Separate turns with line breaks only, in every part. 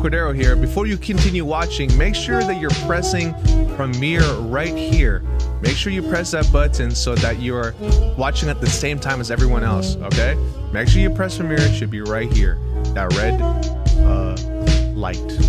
Cordero here. Before you continue watching, make sure that you're pressing premiere right here. Make sure you press that button so that you're watching at the same time as everyone else, okay? Make sure you press premiere. It should be right here. That red light.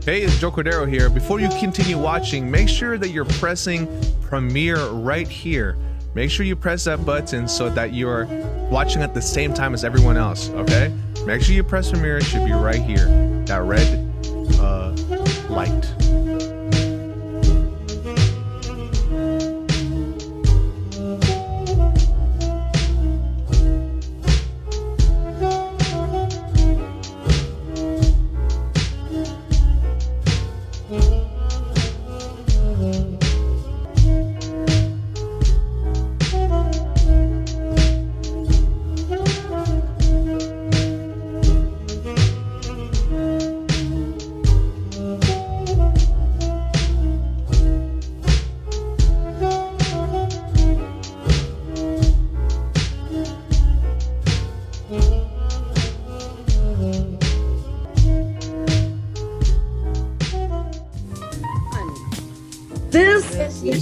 Hey, it's Joe Cordero here. Before you continue watching, make sure that you're pressing premiere right here. Make sure you press that button so that you're watching at the same time as everyone else, okay? Make sure you press premiere. It should be right here. That red light.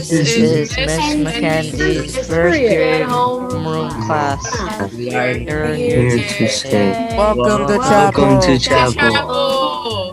This is Miss Mackenzie's first period homeroom class.
We are
Here
to stay.
Welcome to
Welcome to
chapel.
chapel.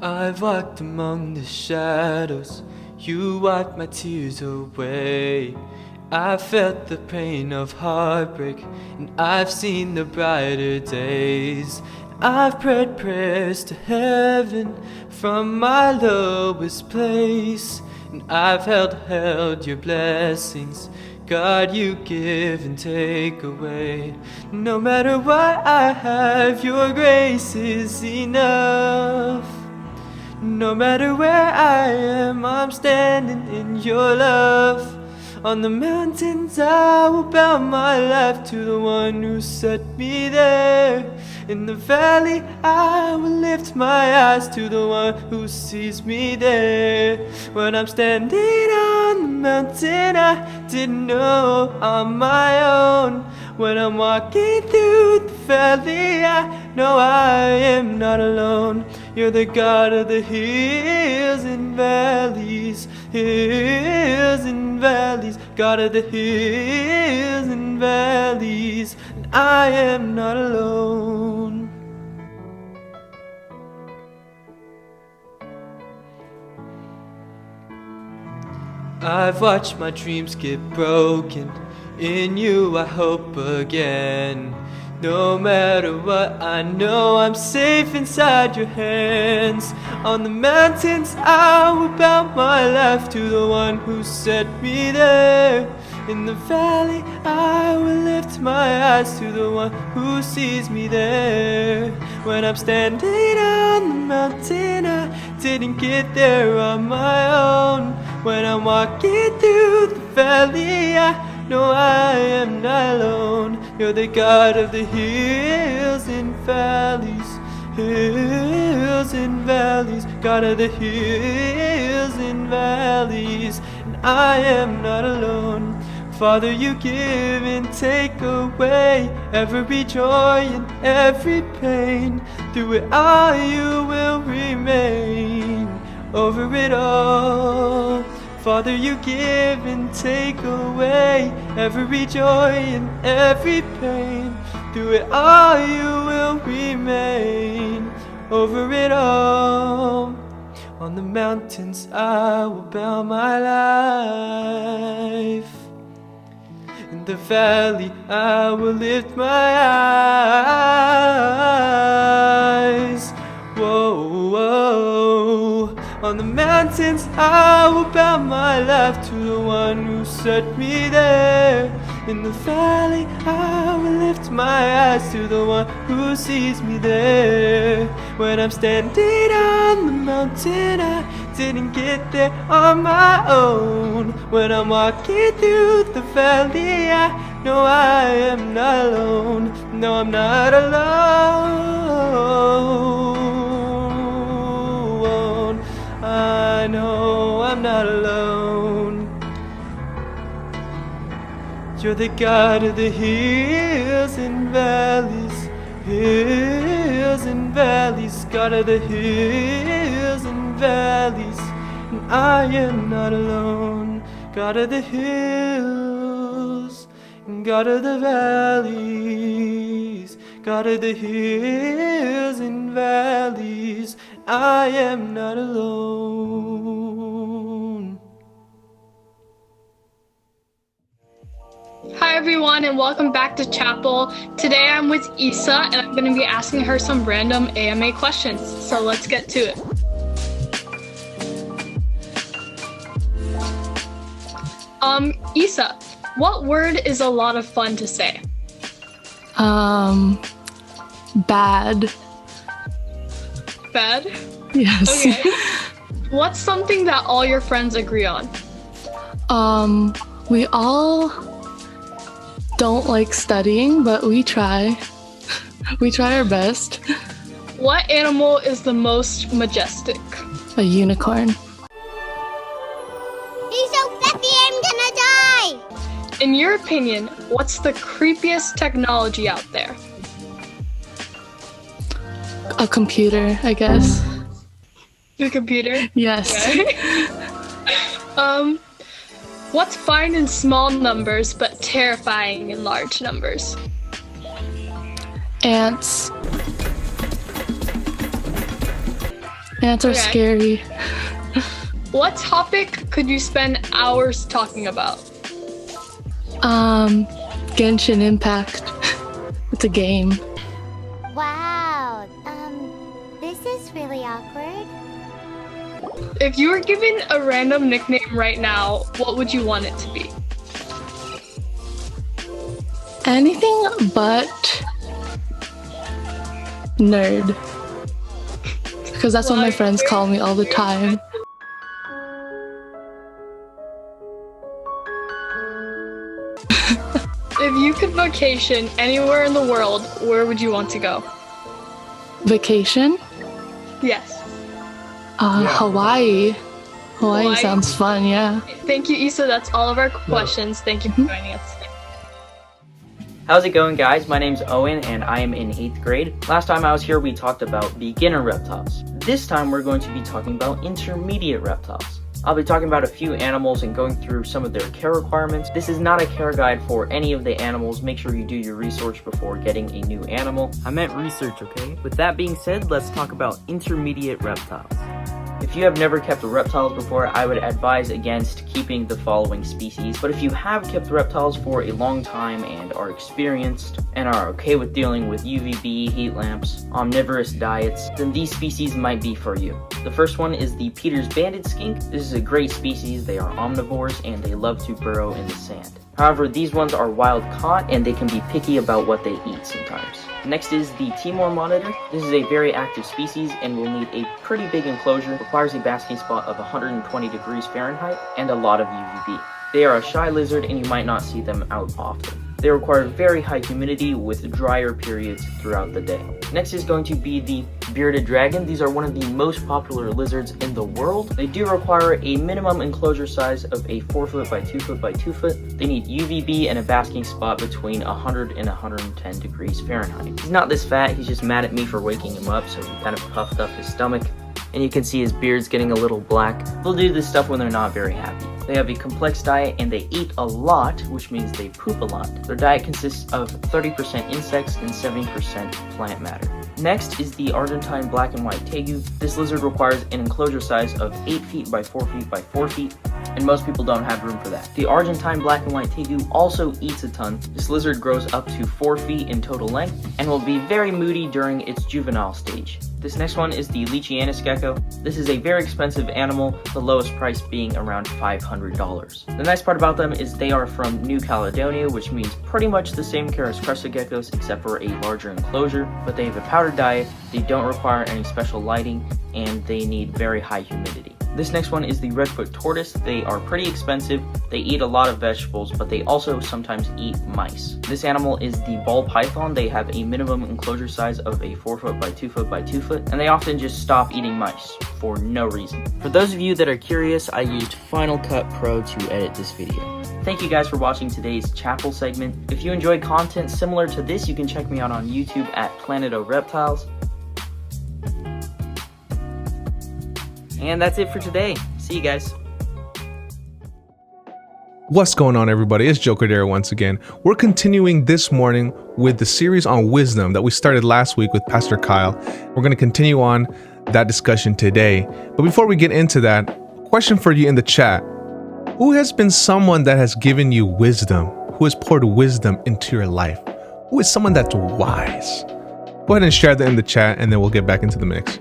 I've walked among the shadows, you wiped my tears away. I felt the pain of heartbreak, and I've seen the brighter days. I've prayed prayers to heaven from my lowest place, and I've held your blessings. God, you give and take away. No matter what I have, your grace is enough. No matter where I am, I'm standing in your love. On the mountains I will bow my life to the one who set me there. In the valley I will lift my eyes to the one who sees me there. When I'm standing on the mountain I didn't know on my own. When I'm walking through the valley I know I am not alone. You're the God of the hills and valleys, hills and valleys, God of the hills and valleys, and I am not alone. I've watched my dreams get broken. In you I hope again. No matter what, I know I'm safe inside your hands. On the mountains I will bow my life to the one who set me there. In the valley I will lift my eyes to the one who sees me there. When I'm standing on the mountain I didn't get there on my own. When I'm walking through the valley, I know I am not alone. You're the God of the hills and valleys, hills and valleys, God of the hills and valleys, and I am not alone. Father, you give and take away every joy and every pain. Through it all you will remain, over it all. Father, you give and take away every joy and every pain. Through it all you will remain, over it all. On the mountains I will bow my life. In the valley I will lift my eyes. Whoa, whoa. On the mountains I will bow my life to the one who set me there. In the valley I will lift my eyes to the one who sees me there. When I'm standing on the mountain, I didn't get there on my own. When I'm walking through the valley, I know I am not alone. No, I'm not alone. I know I'm not alone. You're the God of the hills and valleys, hills and valleys, God of the hills and valleys, and I am not alone. God of the hills and God of the valleys, God of the hills and valleys, I am not alone.
Hi everyone and welcome back to Chapel. Today I'm with Isa and I'm going to be asking her some random AMA questions. So let's get to it. Isa, what word is a lot of fun to say?
Bad.
Bad?
Yes.
Okay. What's something that all your friends agree on?
We all don't like studying, but we try. We try our best.
What animal is the most majestic?
A unicorn.
He's so fluffy, I'm gonna die!
In your opinion, what's the creepiest technology out there?
A computer, I guess.
The computer?
Yes.
Okay. What's fine in small numbers but terrifying in large numbers?
Ants. Ants are
Okay.
scary.
What topic could you spend hours talking about?
Genshin Impact. It's a game.
Wow, this is really awkward.
If you were given a random nickname right now, what would you want it to be?
Anything but nerd. Because that's what my friends call me all the time.
If you could vacation anywhere in the world, where would you want to go?
Vacation?
Yes.
Hawaii. Hawaii
Hawaii?
sounds fun, yeah.
Thank you, Issa. That's all of our questions. Thank you for joining us today.
How's it going, guys? My name's Owen and I am in 8th grade. Last time I was here we talked about beginner reptiles. This time we're going to be talking about intermediate reptiles. I'll be talking about a few animals and going through some of their care requirements. This is not a care guide for any of the animals. Make sure you do your research before getting a new animal. I meant research, okay? With that being said, let's talk about intermediate reptiles. If you have never kept reptiles before, I would advise against keeping the following species. But if you have kept reptiles for a long time and are experienced and are okay with dealing with UVB, heat lamps, omnivorous diets, then these species might be for you. The first one is the Peter's banded skink. This is a great species. They are omnivores and they love to burrow in the sand. However, these ones are wild caught and they can be picky about what they eat sometimes. Next is the Timor monitor. This is a very active species and will need a pretty big enclosure, requires a basking spot of 120 degrees Fahrenheit, and a lot of UVB. They are a shy lizard and you might not see them out often. They require very high humidity with drier periods throughout the day. Next is going to be the bearded dragon. These are one of the most popular lizards in the world. They do require a minimum enclosure size of a 4 foot by 2 foot by 2 foot. They need UVB and a basking spot between 100 and 110 degrees Fahrenheit. He's not this fat, he's just mad at me for waking him up, so he kind of puffed up his stomach. And you can see his beard's getting a little black. They'll do this stuff when they're not very happy. They have a complex diet and they eat a lot, which means they poop a lot. Their diet consists of 30% insects and 70% plant matter. Next is the Argentine black and white tegu. This lizard requires an enclosure size of 8 feet by 4 feet by 4 feet, and most people don't have room for that. The Argentine black and white tegu also eats a ton. This lizard grows up to 4 feet in total length and will be very moody during its juvenile stage. This next one is the Leachianus gecko. This is a very expensive animal, the lowest price being around $500. The nice part about them is they are from New Caledonia, which means pretty much the same care as crested geckos except for a larger enclosure, but they have a powdered diet, they don't require any special lighting, and they need very high humidity. This next one is the redfoot tortoise. They are pretty expensive. They eat a lot of vegetables, but they also sometimes eat mice. This animal is the ball python. They have a minimum enclosure size of a 4 foot by 2 foot by 2 foot, and they often just stop eating mice for no reason. For those of you that are curious, I used Final Cut Pro to edit this video. Thank you guys for watching today's Chapel segment. If you enjoy content similar to this, you can check me out on YouTube at Planet of Reptiles. And that's it for today. See you guys.
What's going on, everybody? It's Joe Cordero once again. We're continuing this morning with the series on wisdom that we started last week with Pastor Kyle. We're going to continue on that discussion today. But before we get into that, question for you in the chat. Who has been someone that has given you wisdom? Who has poured wisdom into your life? Who is someone that's wise? Go ahead and share that in the chat, and then we'll get back into the mix.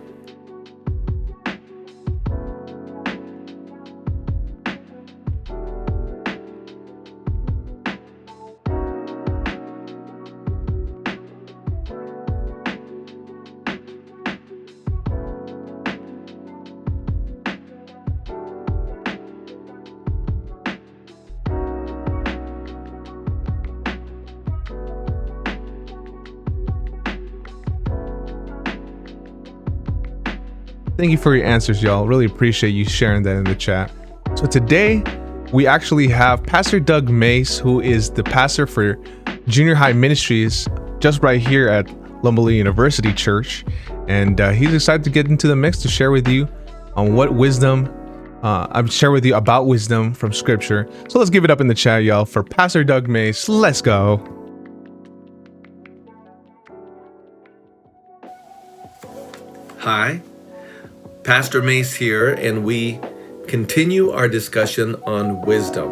Thank you for your answers, y'all. Really appreciate you sharing that in the chat. So today, we actually have Pastor Doug Mace, who is the pastor for Junior High Ministries, just right here at Lomeli University Church. And he's excited to get into the mix to share with you on what wisdom, share with you about wisdom from Scripture. So let's give it up in the chat, y'all, for Pastor Doug Mace. Let's go.
Hi. Pastor Mace here, and we continue our discussion on wisdom.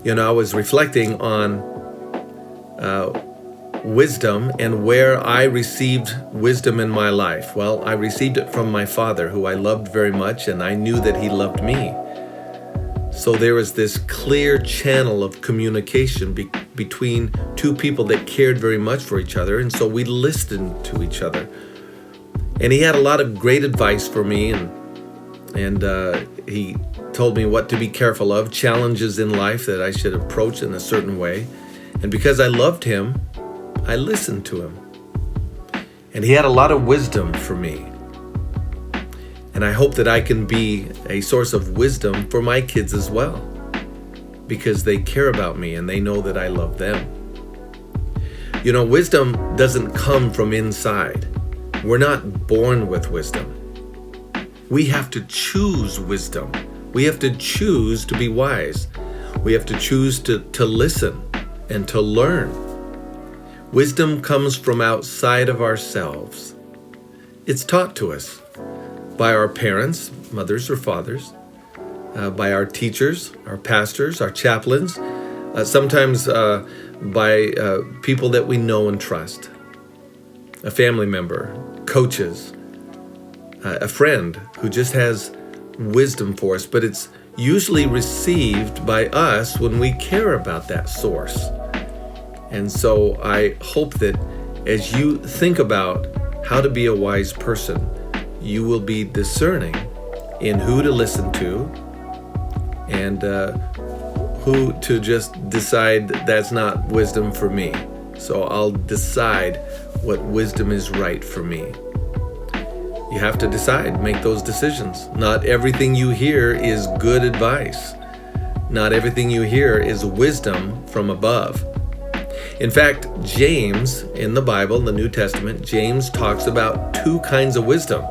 You know, I was reflecting on wisdom and where I received wisdom in my life. Well, I received it from my father, who I loved very much, and I knew that he loved me. So there was this clear channel of communication between two people that cared very much for each other, and so we listened to each other. And he had a lot of great advice for me, and he told me what to be careful of, challenges in life that I should approach in a certain way. And because I loved him, I listened to him. And he had a lot of wisdom for me. And I hope that I can be a source of wisdom for my kids as well, because they care about me and they know that I love them. You know, wisdom doesn't come from inside. We're not born with wisdom. We have to choose wisdom. We have to choose to be wise. We have to choose to listen and to learn. Wisdom comes from outside of ourselves. It's taught to us by our parents, mothers or fathers, by our teachers, our pastors, our chaplains, sometimes by people that we know and trust. A family member, coaches, a friend who just has wisdom for us, but it's usually received by us when we care about that source. And so I hope that as you think about how to be a wise person, you will be discerning in who to listen to and who to just decide that's not wisdom for me. So I'll decide what wisdom is right for me. You have to decide, make those decisions. Not everything you hear is good advice. Not everything you hear is wisdom from above. In fact, James in the Bible, the New Testament, James talks about two kinds of wisdom.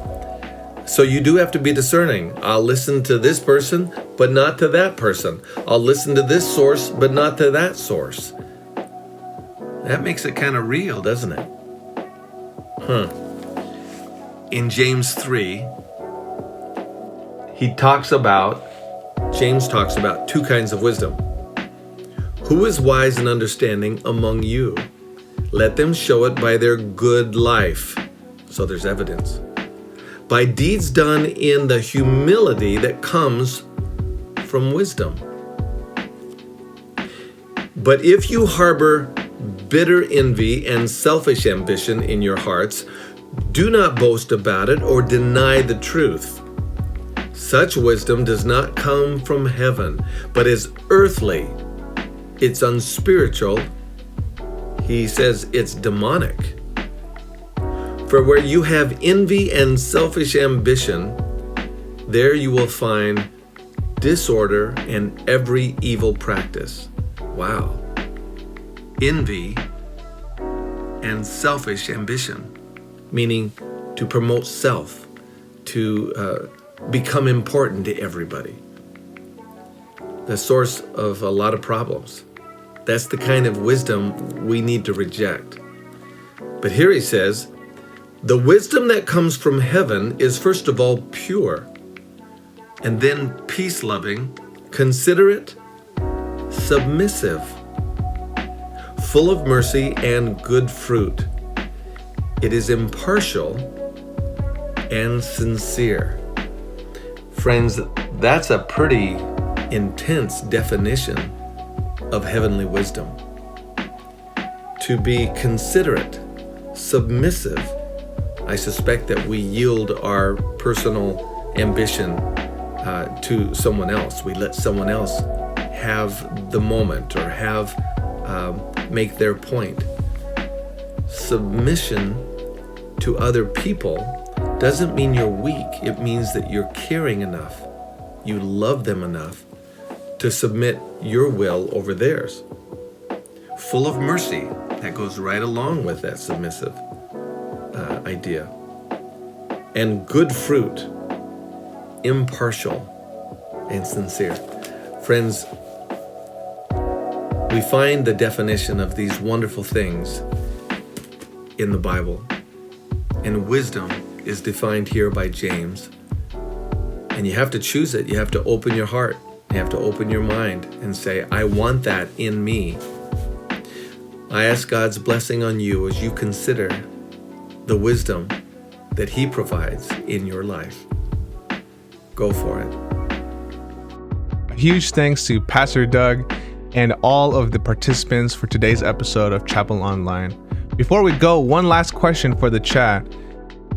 So you do have to be discerning. I'll listen to this person, but not to that person. I'll listen to this source, but not to that source. That makes it kind of real, doesn't it? In James 3, James talks about two kinds of wisdom. Who is wise and understanding among you? Let them show it by their good life. So there's evidence. By deeds done in the humility that comes from wisdom. But if you harbor bitter envy and selfish ambition in your hearts, do not boast about it or deny the truth. Such wisdom does not come from heaven, but is earthly. It's unspiritual. He says it's demonic. For where you have envy and selfish ambition, there you will find disorder and every evil practice. Wow. Envy and selfish ambition, meaning to promote self, to become important to everybody. The source of a lot of problems. That's the kind of wisdom we need to reject. But here he says, the wisdom that comes from heaven is first of all pure, and then peace-loving, considerate, submissive, full of mercy and good fruit. It is impartial and sincere. Friends, that's a pretty intense definition of heavenly wisdom. To be considerate, submissive. I suspect that we yield our personal ambition to someone else. We let someone else have the moment or make their point. Submission to other people doesn't mean you're weak. It means that you're caring enough. You love them enough to submit your will over theirs. Full of mercy, that goes right along with that submissive idea. And good fruit, impartial and sincere. Friends, we find the definition of these wonderful things in the Bible. And wisdom is defined here by James. And you have to choose it. You have to open your heart. You have to open your mind and say, I want that in me. I ask God's blessing on you as you consider the wisdom that He provides in your life. Go for it.
A huge thanks to Pastor Doug and all of the participants for today's episode of Chapel Online. Before we go, one last question for the chat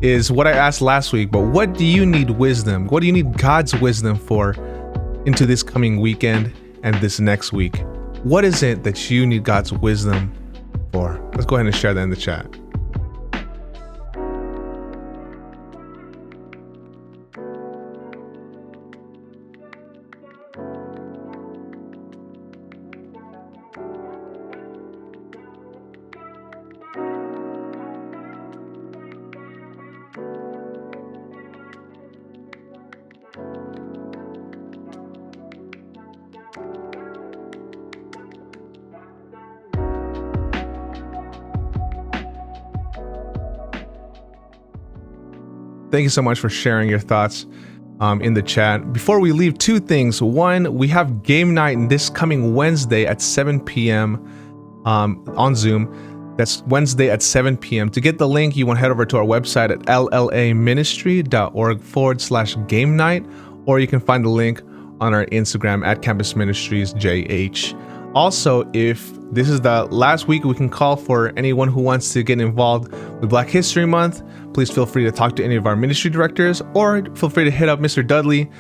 is what I asked last week, but what do you need wisdom? What do you need God's wisdom for into this coming weekend and this next week? What is it that you need God's wisdom for? Let's go ahead and share that in the chat. Thank you so much for sharing your thoughts in the chat. Before we leave, two things. One, we have game night this coming Wednesday at 7 p.m. On Zoom. That's Wednesday at 7 p.m. To get the link, you want to head over to our website at llaministry.org/game night, or you can find the link on our Instagram at Campus Ministries JH. Also, if this is the last week we can call for anyone who wants to get involved with Black History Month, please feel free to talk to any of our ministry directors, or feel free to hit up Mr. Dudley.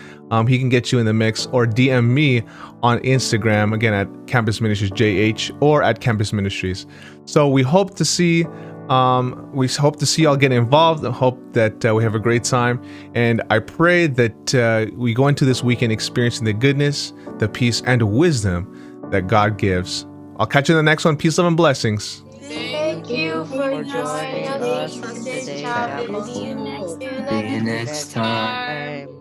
He can get you in the mix, or DM me on Instagram, again at Campus Ministries JH or at Campus Ministries. So we hope to see y'all get involved. I hope that we have a great time, and I pray that we go into this weekend experiencing the goodness, the peace, and wisdom that God gives. I'll catch you in the next one. Peace, love, and blessings.
Thank you for joining us today, Chapel.
See you next time.